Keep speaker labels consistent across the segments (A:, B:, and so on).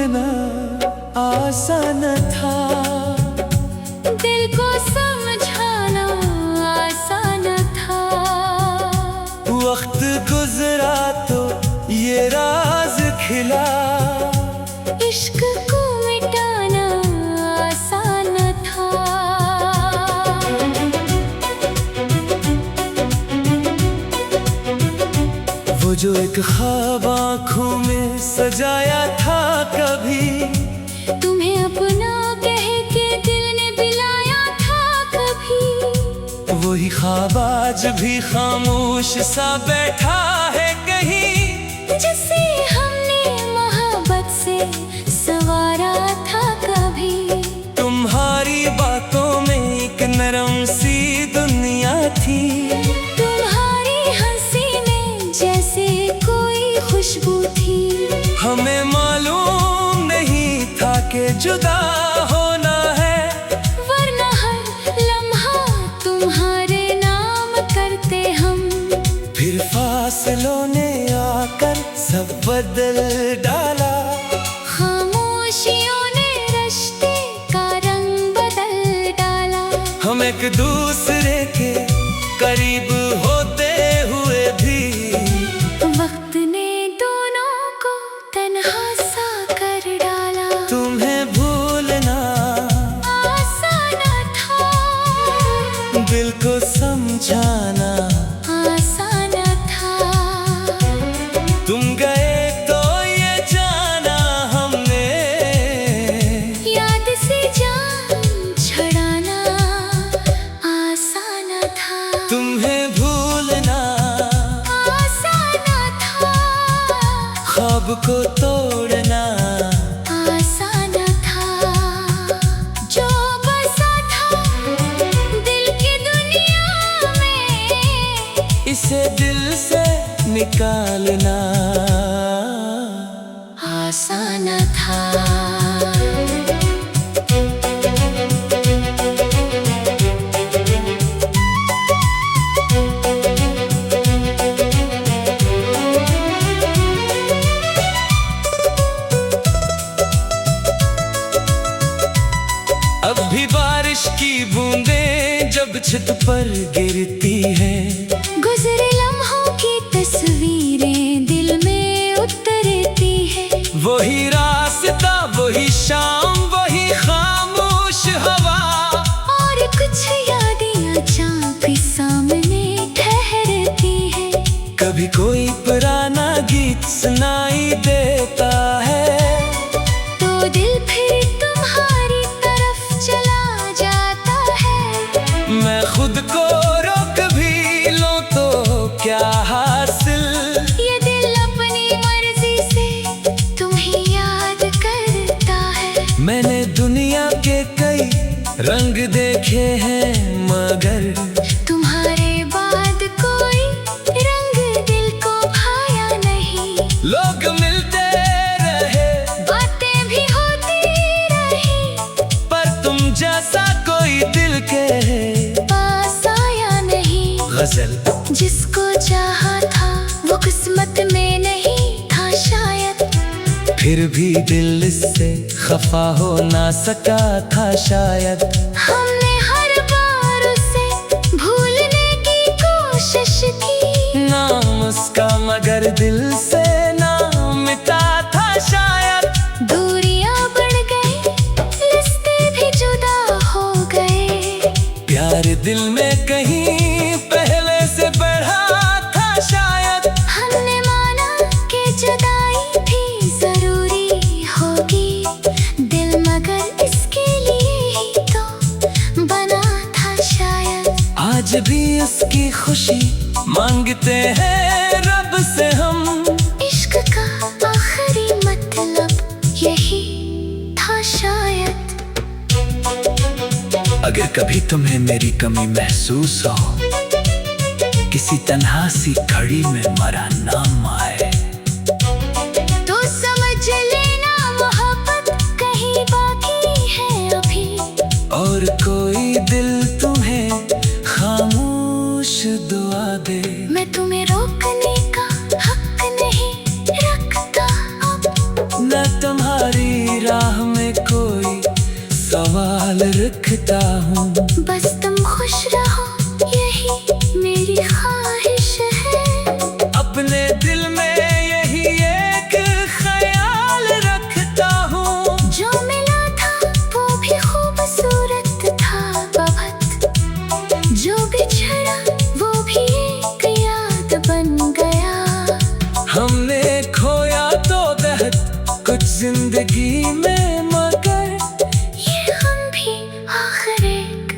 A: भूलना आसान था,
B: दिल को समझाना आसान था।
A: वक्त गुजरा तो ये राज खिला,
B: इश्क को मिटाना आसान था।
A: वो जो एक ख्वाब आँखों में सजाया था कभी,
B: तुम्हें अपना कह के दिल ने पिलाया था कभी।
A: वही ख्वाब आज भी खामोश सा बैठा है कहीं,
B: जिसे हमने मोहब्बत से संवारा था कभी।
A: तुम्हारी बातों में एक नरम सी दुनिया थी,
B: तुम्हारी हंसी में जैसे कोई खुशबू थी।
A: हमें मालूम नहीं था कि जुदा होना है,
B: वरना हर लम्हा तुम्हारे नाम करते हम।
A: फिर फासलों ने आकर सब बदल डाला,
B: खामोशियों ने रिश्ते का रंग बदल डाला।
A: हम एक दूसरे के करीब होते हुए भी
B: वक्त ने दोनों को तन्हा सा कर डाला।
A: तुम्हें भूलना
B: आसान था,
A: दिल को समझाना
B: आसान था।
A: तुम गए तो ये जाना हमने,
B: याद से जान छुड़ाना आसान था।
A: तुम्हें भूलना
B: आसान था,
A: ख्वाब को तोड़ना
B: आसान था। जो बसा था दिल की दुनिया में,
A: इसे दिल से निकालना
B: आसान था।
A: अब भी बारिश की बूंदें जब छत पर गिरती है,
B: गुजरे लम्हों की तस्वीरें दिल में उतरती है।
A: वही रास्ता वही शाम वही खामोश हवा,
B: और कुछ यादें अचानक सामने ठहरती है।
A: कभी कोई पुराना गीत सुनाई देता है,
B: तो दिल फिर तुम्हारी तरफ चला जाता है।
A: मैं खुद को रोक भी लूं तो क्या हासिल,
B: ये दिल अपनी मर्जी से तुम्हें याद करता है।
A: मैंने दुनिया के कई रंग देखे हैं मगर
B: तुम्हारे बाद कोई रंग दिल को भाया नहीं।
A: लोग मिलते रहे
B: बातें भी होती रही,
A: पर तुम जैसा कोई दिल के
B: पास आया नहीं।
A: गजल
B: जिसको चाहा था वो किस्मत में नहीं था शायद,
A: फिर भी दिल इससे खफा हो ना सका था शायद।
B: हमने हर बार उसे भूलने की कोशिश की,
A: नाम उसका मगर दिल से ना मिटा था शायद।
B: दूरियां बढ़ गई, रिश्ते भी जुदा हो गए।
A: प्यार दिल में कहीं पहले से बढ़ा था शायद।
B: हमने माना कि जुदाई भी जरूरी होगी, दिल मगर इसके लिए ही तो बना था शायद।
A: आज भी उसकी खुशी मांगते हैं रब से हम,
B: इश्क का आखिरी मतलब यही था शायद।
A: अगर कभी तुम्हें मेरी कमी महसूस हो, किसी तन्हा सी घड़ी में मरा नाम आए,
B: तो समझ लेना मोहब्बत कहीं बाकी है अभी।
A: और कोई दिल तुम्हें खामोश दुआ दे।
B: मैं तुम्हें रोकने का हक नहीं रखता अब,
A: न तुम्हारी जिंदगी में, मगर
B: ये हम भी आखिर एक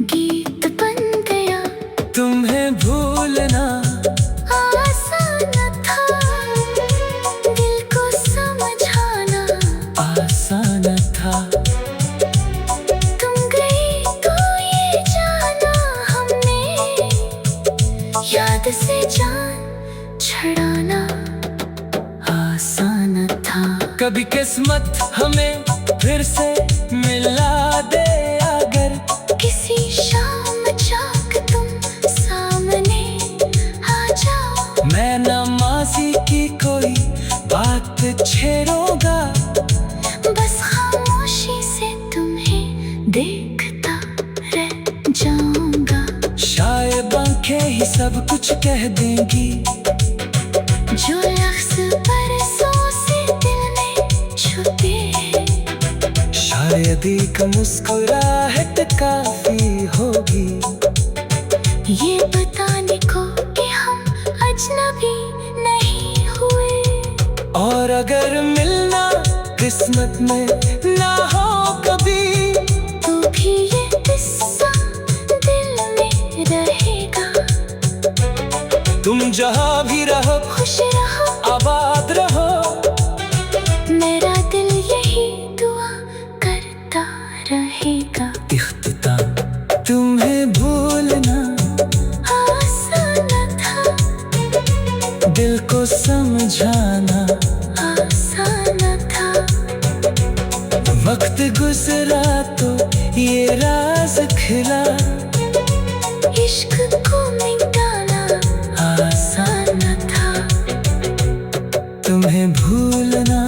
B: गीत बन गया।
A: तुम्हें भूलना
B: आसान था, दिल को समझाना
A: आसान था।
B: तुम गई तो ये जाना हमने, याद से जान छड़ाना आसान था।
A: कभी किस्मत हमें फिर से मिला दे, अगर
B: किसी शाम चाक तुम सामने आ जाओ।
A: मैं न माजी की कोई बात छेड़ूंगा,
B: बस खामोशी से तुम्हें देखता रह जाऊंगा।
A: शायद आंखें ही सब कुछ कह देंगी,
B: जो लफ्ज़ बरसों से दिल में छुपे हैं।
A: शायद एक मुस्कुराहट काफी होगी,
B: ये बताने को कि हम अजनबी नहीं हुए।
A: और अगर मिलना किस्मत में ना हो कभी,
B: तो भी ये किस्सा दिल में रहेगा।
A: तुम जहाँ भी रहो
B: खुश रहो,
A: आबाद रहो,
B: मेरा दिल यही दुआ करता रहेगा।
A: इख्तिताम तुम्हें भूलना
B: आसान था,
A: दिल को समझाना
B: आसान था।
A: वक्त गुजरा तो ये राज खिला,
B: इश्क को मिटाना
A: आसान
B: आसान था।
A: तुम्हें भूलना